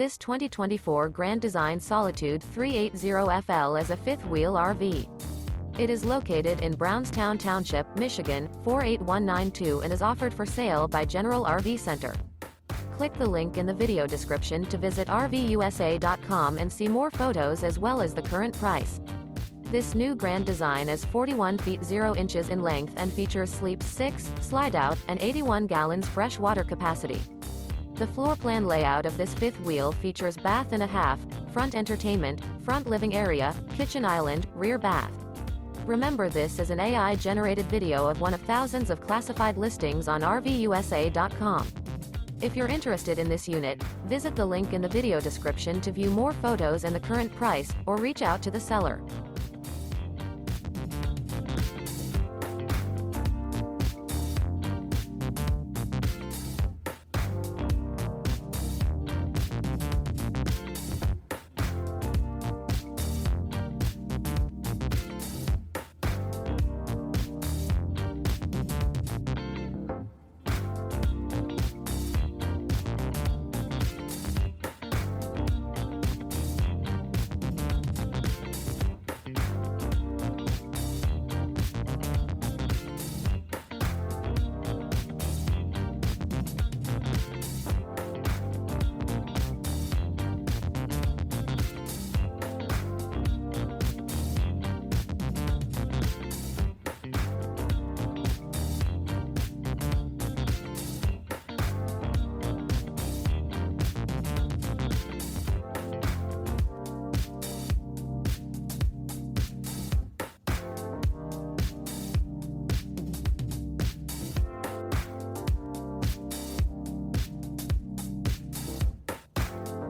This 2024 Grand Design Solitude 380FL is a fifth-wheel RV. It is located in Brownstown Township, Michigan, 48192 and is offered for sale by General RV Center. Click the link in the video description to visit RVUSA.com and see more photos as well as the current price. This new Grand Design is 41 feet 0 inches in length and features sleep 6, slide-out, and 81 gallons fresh water capacity. The floor plan layout of this fifth wheel features bath and a half, front entertainment, front living area, kitchen island, rear bath. Remember, this is an AI-generated video of one of thousands of classified listings on RVUSA.com. If you're interested in this unit, visit the link in the video description to view more photos and the current price, or reach out to the seller.